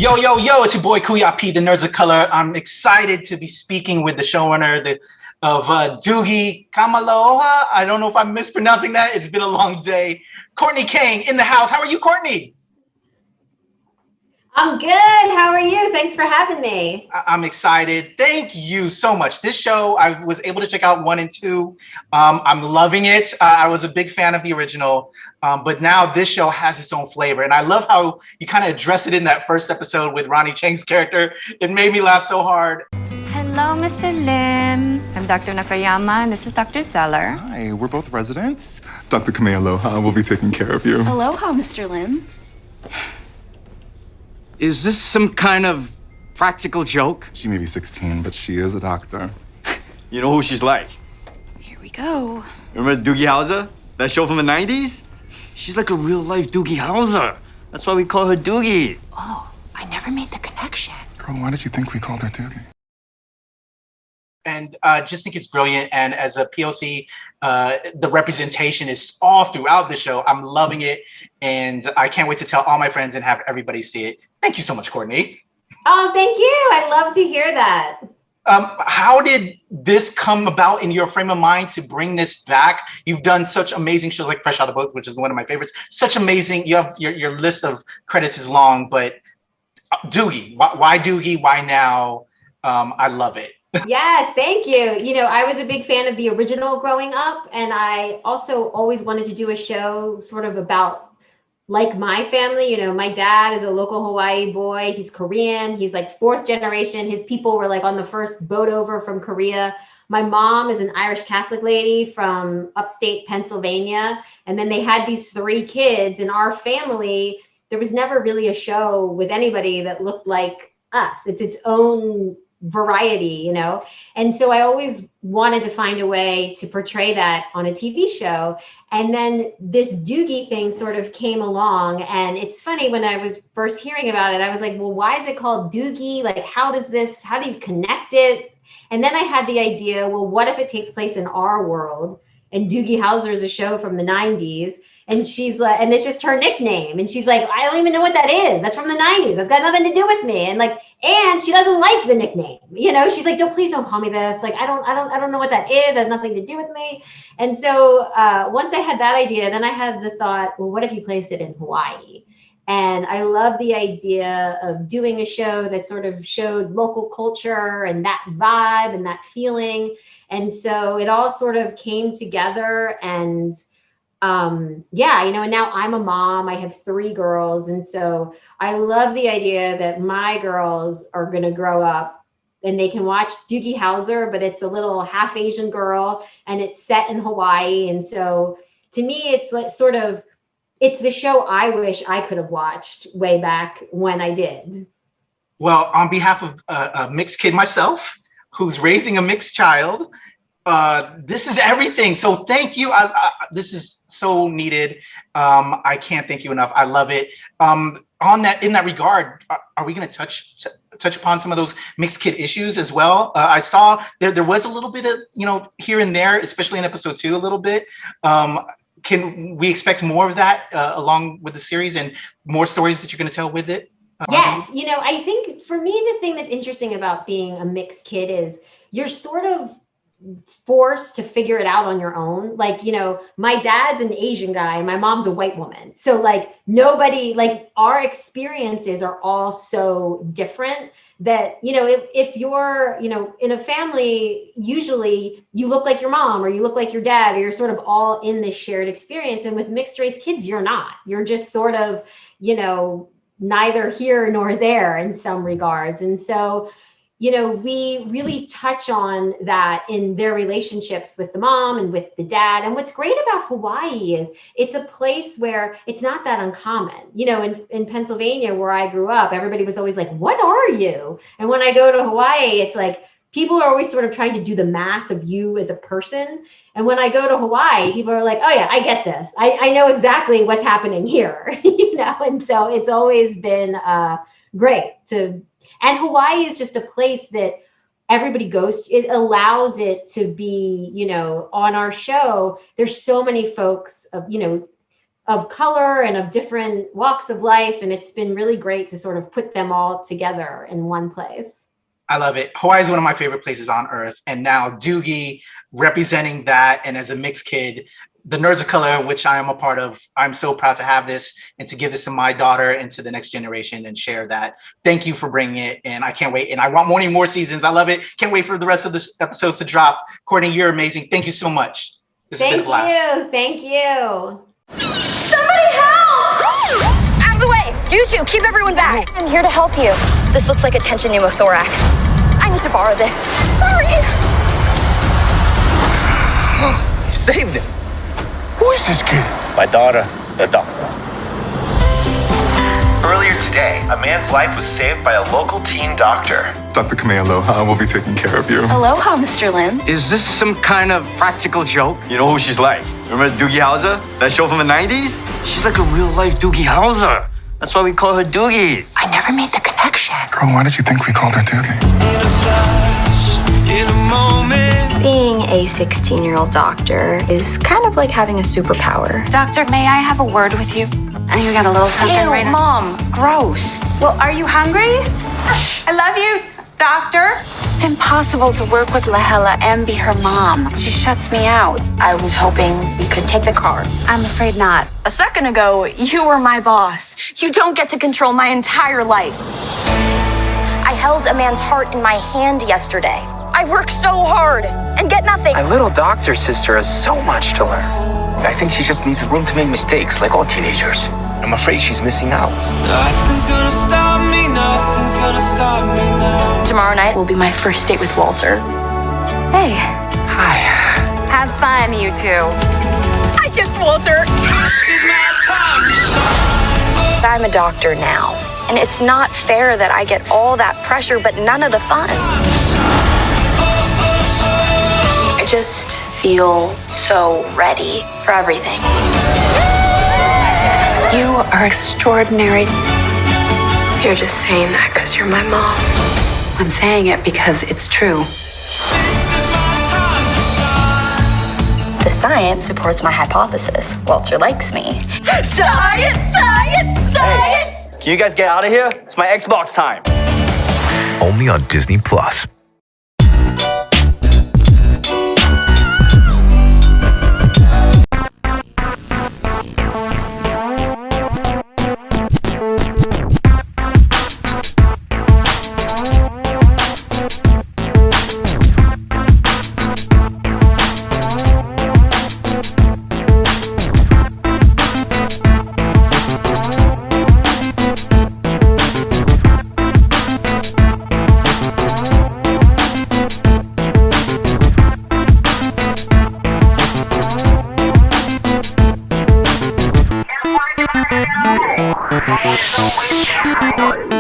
Yo, yo, yo, it's your boy Kuya P, the Nerds of Color. I'm excited to be speaking with the showrunner of Doogie Kamealoha. I don't know if I'm mispronouncing that. It's been a long day. Kourtney Kang in the house. How are you, Kourtney? I'm good. How are you? Thanks for having me. I'm excited. Thank you so much. This show, I was able to check out 1 and 2. I'm loving it. I was a big fan of the original, but now this show has its own flavor. And I love how you kind of address it in that first episode with Ronnie Chang's character. It made me laugh so hard. Hello, Mr. Lim. I'm Dr. Nakayama, and this is Dr. Zeller. Hi, we're both residents. Dr. Kamealoha will be taking care of you. Aloha, Mr. Lim. Is this some kind of practical joke? She may be 16, but she is a doctor. You know who she's like? Here we go. Remember Doogie Howser? That show from the 90s? She's like a real-life Doogie Howser. That's why we call her Doogie. Oh, I never made the connection. Girl, why did you think we called her Doogie? And just think it's brilliant. And as a POC, the representation is all throughout the show. I'm loving it. And I can't wait to tell all my friends and have everybody see it. Thank you so much, Kourtney. Oh, thank you. I love to hear that. How did this come about in your frame of mind to bring this back? You've done such amazing shows like Fresh Out of the Book, which is one of my favorites. Such amazing. You have your list of credits is long, but Doogie, why Doogie? Why now? I love it. Yes, thank you. You know, I was a big fan of the original growing up, and I also always wanted to do a show sort of about like my family. You know, my dad is a local Hawaii boy. He's Korean. He's like 4th generation. His people were like on the first boat over from Korea. My mom is an Irish Catholic lady from upstate Pennsylvania. And then they had these 3 kids. In our family, there was never really a show with anybody that looked like us. It's its own variety, you know? And so I always wanted to find a way to portray that on a TV show. And then this Doogie thing sort of came along. And it's funny, when I was first hearing about it, I was like, well, why is it called Doogie? Like, how do you connect it? And then I had the idea, well, what if it takes place in our world? And Doogie Howser is a show from the 90s. And she's like, and it's just her nickname. And she's like, I don't even know what that is. That's from the 90s. That's got nothing to do with me. And she doesn't like the nickname. You know, she's like, please don't call me this. Like, I don't know what that is. It has nothing to do with me. And so once I had that idea, then I had the thought, well, what if you placed it in Hawaii? And I love the idea of doing a show that sort of showed local culture and that vibe and that feeling. And so it all sort of came together. And yeah, you know, and now I'm a mom. I have 3 girls. And so I love the idea that my girls are going to grow up and they can watch Doogie Howser, but it's a little half Asian girl and it's set in Hawaii. And so to me, it's like sort of, it's the show I wish I could have watched way back when I did. Well, on behalf of a mixed kid myself, who's raising a mixed child, this is everything. So thank you. This is so needed. I can't thank you enough. I love it. In that regard, are we going to touch upon some of those mixed kid issues as well? I saw there was a little bit of, you know, here and there, especially in episode 2, a little bit. Can we expect more of that along with the series and more stories that you're going to tell with it? Yes. You know, I think for me, the thing that's interesting about being a mixed kid is you're sort of forced to figure it out on your own. Like, you know, my dad's an Asian guy, my mom's a white woman. So like nobody, like our experiences are all so different that, you know, if you're, you know, in a family, usually you look like your mom or you look like your dad, or you're sort of all in this shared experience. And with mixed race kids, you're not. You're just sort of, you know, neither here nor there in some regards. And so, you know, we really touch on that in their relationships with the mom and with the dad. And what's great about Hawaii is it's a place where it's not that uncommon. You know, in Pennsylvania, where I grew up, everybody was always like, what are you? And when I go to Hawaii, it's like, people are always sort of trying to do the math of you as a person. And when I go to Hawaii, people are like, oh yeah, I get this. I know exactly what's happening here, you know? And so it's always been great to, and Hawaii is just a place that everybody goes to. It allows it to be, you know, on our show, there's so many folks of, you know, of color and of different walks of life. And it's been really great to sort of put them all together in one place. I love it. Hawaii is one of my favorite places on earth. And now Doogie representing that. And as a mixed kid, the Nerds of Color, which I am a part of, I'm so proud to have this and to give this to my daughter and to the next generation and share that. Thank you for bringing it. And I can't wait. And I want more seasons. I love it. Can't wait for the rest of the episodes to drop. Kourtney, you're amazing. Thank you so much. This has been a blast. Thank you. Somebody help! Out of the way! You two, keep everyone back. I'm here to help you. This looks like a tension pneumothorax. I need to borrow this. Sorry. You saved him. Who is this kid? My daughter, the doctor. Earlier today, a man's life was saved by a local teen doctor. Dr. Kamealoha will be taking care of you. Aloha, Mr. Lim. Is this some kind of practical joke? You know who she's like? Remember Doogie Howser? That show from the 90s? She's like a real-life Doogie Howser. That's why we call her Doogie. I never made the connection. Girl, why did you think we called her Doogie? Being a 16-year-old doctor is kind of like having a superpower. Doctor, may I have a word with you? You got a little something right now. Mom, gross. Well, are you hungry? I love you, doctor. It's impossible to work with Lahela and be her mom. She shuts me out. I was hoping we could take the car. I'm afraid not. A second ago, you were my boss. You don't get to control my entire life. I held a man's heart in my hand yesterday. I work so hard and get nothing. My little doctor sister has so much to learn. I think she just needs room to make mistakes like all teenagers. I'm afraid she's missing out. Nothing's gonna stop me, nothing's gonna stop me now. Tomorrow night will be my first date with Walter. Hey. Hi. Have fun, you two. I kissed Walter. This is my time to shine. I'm a doctor now, and it's not fair that I get all that pressure but none of the fun. I just feel so ready for everything. You are extraordinary. You're just saying that because you're my mom. I'm saying it because it's true. The science supports my hypothesis. Walter likes me. Science, science, science! Hey, can you guys get out of here? It's my Xbox time. Only on Disney Plus. Thank you.